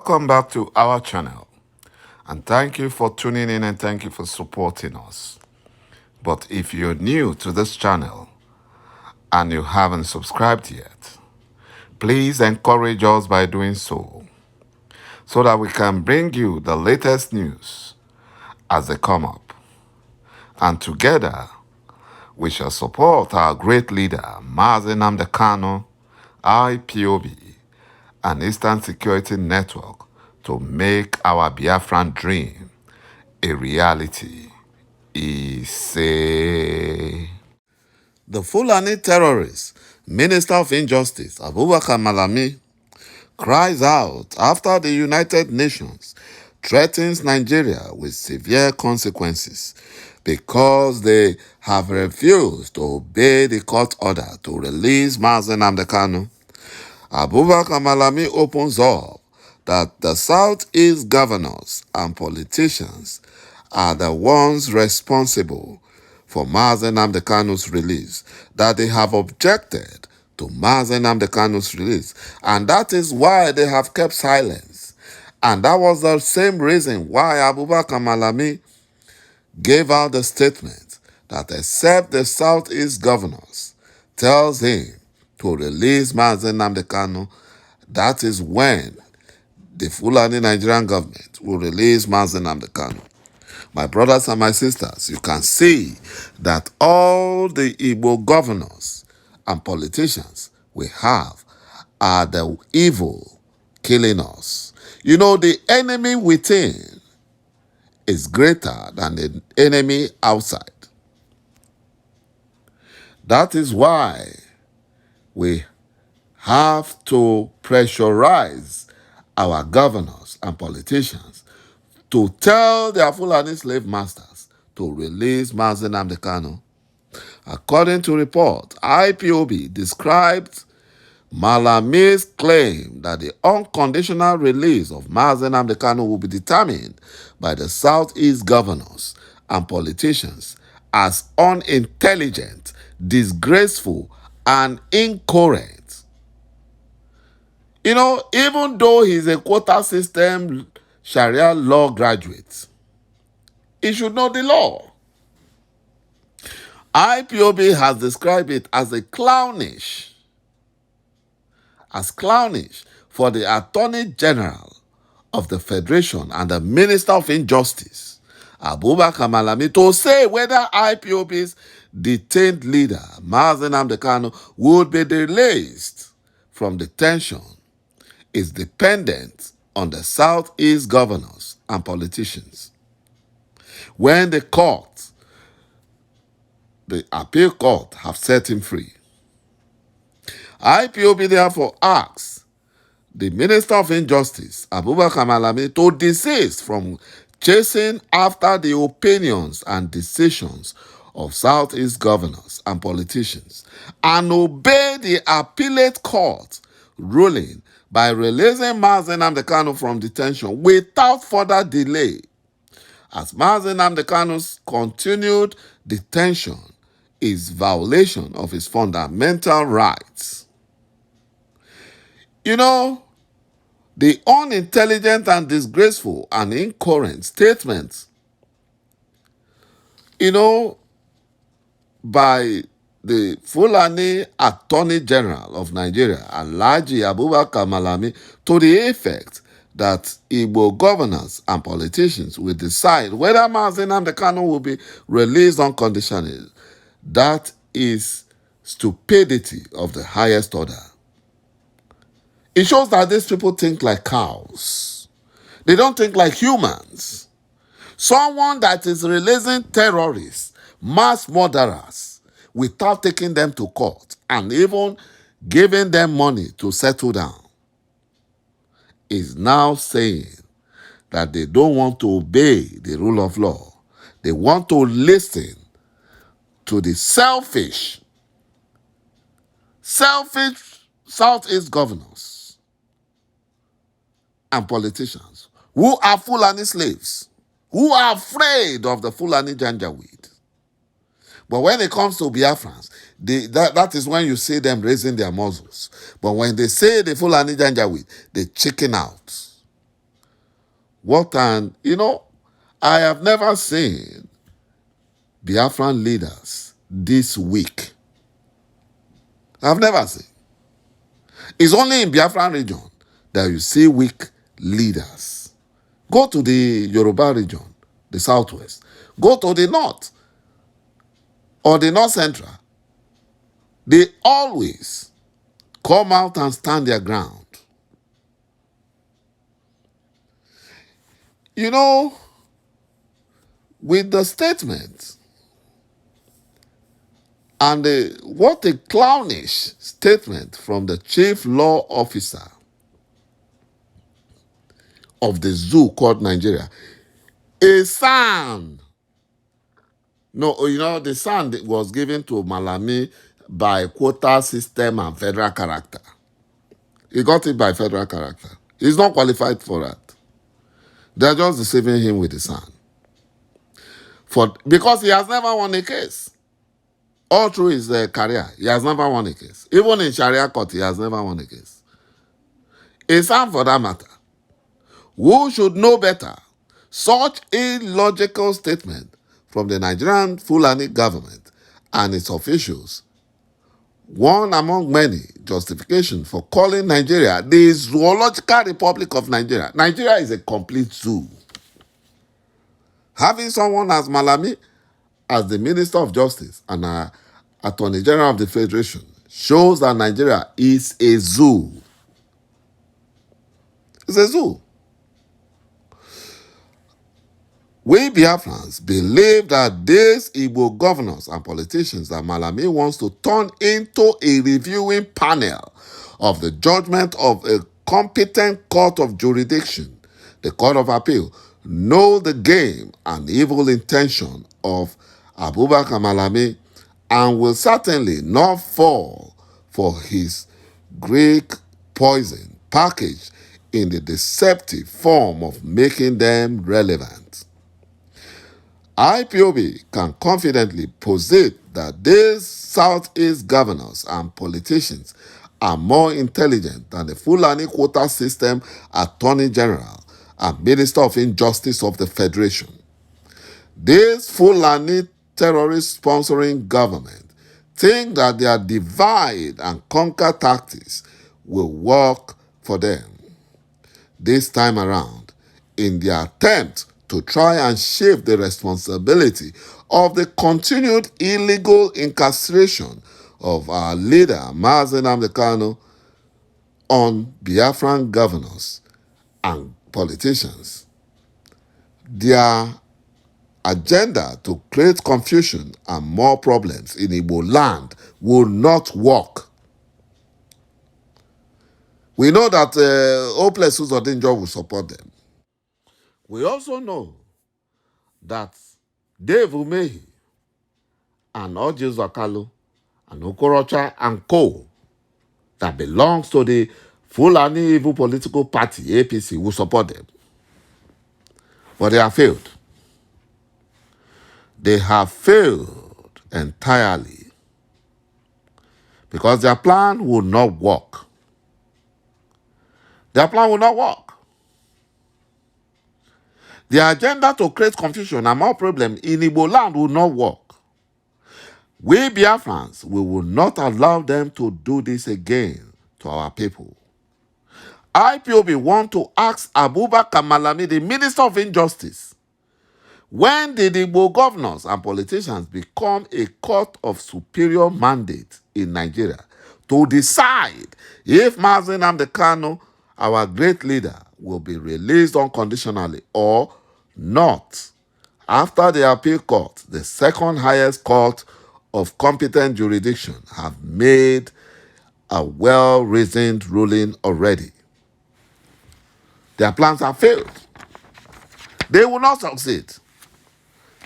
Welcome back to our channel, and thank you for tuning in and thank you for supporting us. But if you're new to this channel and you haven't subscribed yet, please encourage us by doing so that we can bring you the latest news as they come up. And together, we shall support our great leader, Mazi Nnamdi Kanu, IPOB, and Eastern Security Network to make our Biafran dream a reality. The Fulani terrorist, Minister of Injustice, ﷺ, cries out after the United Nations threatens Nigeria with severe consequences because they have refused to obey the court order to release Mazi Nnamdi Kanu. ﷺ opens up that the Southeast governors and politicians are the ones responsible for Mazi Nnamdi Kanu's release, that they have objected to Mazi Nnamdi Kanu's release, and that is why they have kept silence. And that was the same reason why Abubakar Malami gave out the statement that except the Southeast governors tells him to release Mazi Nnamdi Kanu, that is when the Fulani Nigerian government will release Mazi Nnamdi Kanu. My brothers and my sisters, you can see that all the Igbo governors and politicians we have are the evil killing us. You know, the enemy within is greater than the enemy outside. That is why we have to pressurize our governors and politicians to tell their Fulani slave masters to release Mazi Nnamdi Kanu. According to report, IPOB described Malami's claim that the unconditional release of Mazi Nnamdi Kanu will be determined by the Southeast governors and politicians as unintelligent, disgraceful, and incoherent. You know, even though he's a quota system Sharia law graduate, he should know the law. IPOB has described it as clownish for the Attorney General of the Federation and the Minister of Injustice, Abubakar Malami, to say whether IPOB's detained leader, Mazi Nnamdi Kanu, would be released from detention is dependent on the Southeast governors and politicians. When the appeal court, have set him free, IPOB therefore asks the Minister of Injustice, Abubakar Malami, to desist from chasing after the opinions and decisions of Southeast governors and politicians and obey the appellate court ruling by releasing Mazi Nnamdi Kanu from detention without further delay, as Mazi Nnamdi Kanu's continued detention is violation of his fundamental rights. You know, the unintelligent and disgraceful and incoherent statements, by the Fulani Attorney General of Nigeria, Alhaji Abubakar Malami, to the effect that Igbo governors and politicians will decide whether Mazi Nnamdi Kanu will be released unconditionally, that is stupidity of the highest order. It shows that these people think like cows. They don't think like humans. Someone that is releasing terrorists, mass murderers, without taking them to court and even giving them money to settle down, is now saying that they don't want to obey the rule of law. They want to listen to the selfish Southeast governors and politicians who are Fulani slaves, who are afraid of the Fulani Janjaweed. But when it comes to Biafrans, that is when you see them raising their muzzles. But when they say the Fulani Janjaweed, they chicken out. I have never seen Biafran leaders this weak. I've never seen. It's only in Biafran region that you see weak leaders. Go to the Yoruba region, the southwest. Go to the north or the north central. They always come out and stand their ground. With the statement and what a clownish statement from the chief law officer of the zoo called Nigeria. A son. No, the son was given to Malami by quota system and federal character. He got it by federal character. He's not qualified for that. They're just deceiving him with the son. Because he has never won a case. All through his career, he has never won a case. Even in Sharia court, he has never won a case. A son, for that matter, who should know better, such illogical statement from the Nigerian Fulani government and its officials, one among many justifications for calling Nigeria the Zoological Republic of Nigeria. Nigeria is a complete zoo. Having someone as Malami as the Minister of Justice and Attorney General of the Federation shows that Nigeria is a zoo. It's a zoo. We Biafrans believe that these Igbo governors and politicians that Malami wants to turn into a reviewing panel of the judgment of a competent court of jurisdiction, the Court of Appeal, know the game and evil intention of Abubakar Malami and will certainly not fall for his Greek poison packaged in the deceptive form of making them relevant. IPOB can confidently posit that these Southeast governors and politicians are more intelligent than the Fulani quota system Attorney General and Minister of Injustice of the Federation. These Fulani terrorist-sponsoring government think that their divide and conquer tactics will work for them. This time around, in their attempt to try and shift the responsibility of the continued illegal incarceration of our leader, Mazi Nnamdi Kanu, on Biafran governors and politicians. Their agenda to create confusion and more problems in Igbo land will not work. We know that Hopeless Uzodinjo will support them. We also know that Dave Umehi and ȯɁ and Okorocha and co that belongs to the Fulani evil political party, APC, will support them. But they have failed. They have failed entirely because their plan will not work. Their plan will not work. The agenda to create confusion and more problems in Igbo land will not work. We Biafrans, we will not allow them to do this again to our people. IPOB want to ask Abubakar Malami, the Minister of Injustice, when did Igbo governors and politicians become a court of superior mandate in Nigeria to decide if Mazi Nnamdi Kanu, our great leader, will be released unconditionally or not? After the appeal court, the second highest court of competent jurisdiction, have made a well-reasoned ruling already. Their plans have failed. They will not succeed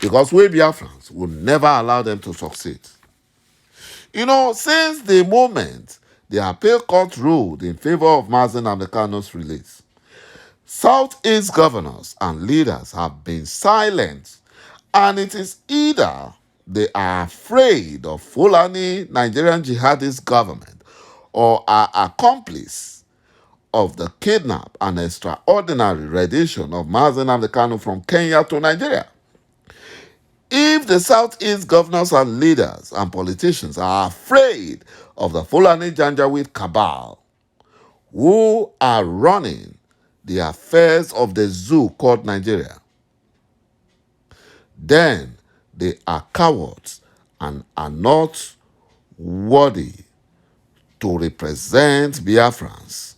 because we Biafrans will never allow them to succeed. Since the moment the appeal court ruled in favor of Mazi Nnamdi Kanu's release, Southeast governors and leaders have been silent, and it is either they are afraid of Fulani Nigerian jihadist government or are accomplices of the kidnap and extraordinary rendition of Mazi Nnamdi Kanu from Kenya to Nigeria. If the Southeast governors and leaders and politicians are afraid of the Fulani Janjaweed cabal who are running the affairs of the zoo called Nigeria, then they are cowards and are not worthy to represent Biafrans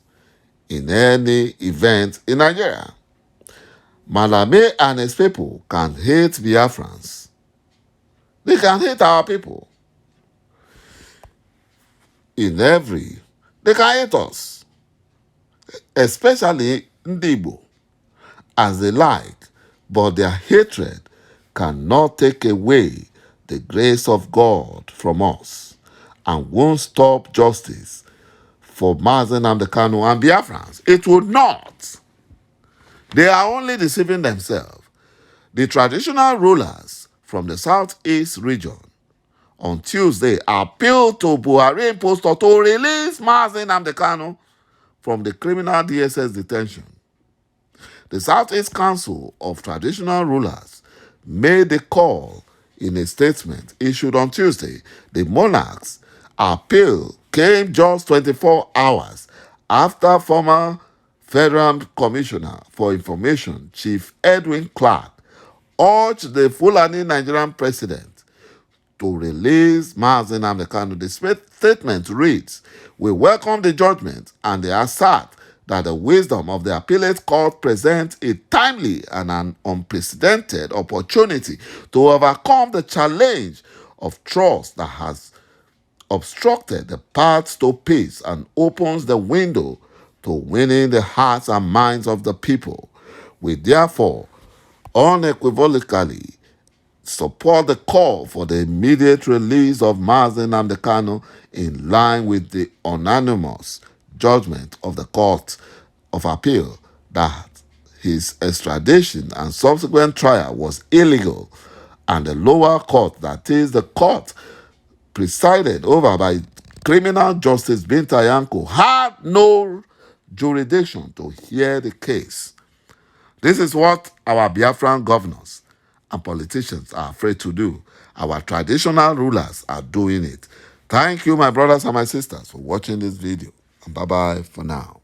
in any event in Nigeria. Malami and his people can hate Biafrans. They can hate our people. They can hate us, especially Ndibo, as they like, but their hatred cannot take away the grace of God from us and won't stop justice for Mazi Nnamdi Kanu and Biafrans. It would not. They are only deceiving themselves. The traditional rulers from the Southeast region on Tuesday appealed to Buhari impostor to release Mazi Nnamdi Kanu from the criminal DSS detention. The Southeast Council of Traditional Rulers made the call in a statement issued on Tuesday. The monarch's appeal came just 24 hours after former Federal Commissioner for Information, Chief Edwin Clark, urged the Fulani Nigerian president to release Mazi Nnamdi Kanu. The statement reads, "We welcome the judgment and they assert that the wisdom of the appellate court presents a timely and an unprecedented opportunity to overcome the challenge of trust that has obstructed the path to peace and opens the window to winning the hearts and minds of the people. We therefore unequivocally support the call for the immediate release of Mazi Nnamdi Kanu in line with the unanimous judgment of the Court of Appeal that his extradition and subsequent trial was illegal, and the lower court, that is the court presided over by Criminal Justice Binta Yanko, had no jurisdiction to hear the case." This is what our Biafran governors and politicians are afraid to do. Our traditional rulers are doing it. Thank you, my brothers and my sisters, for watching this video. And bye-bye for now.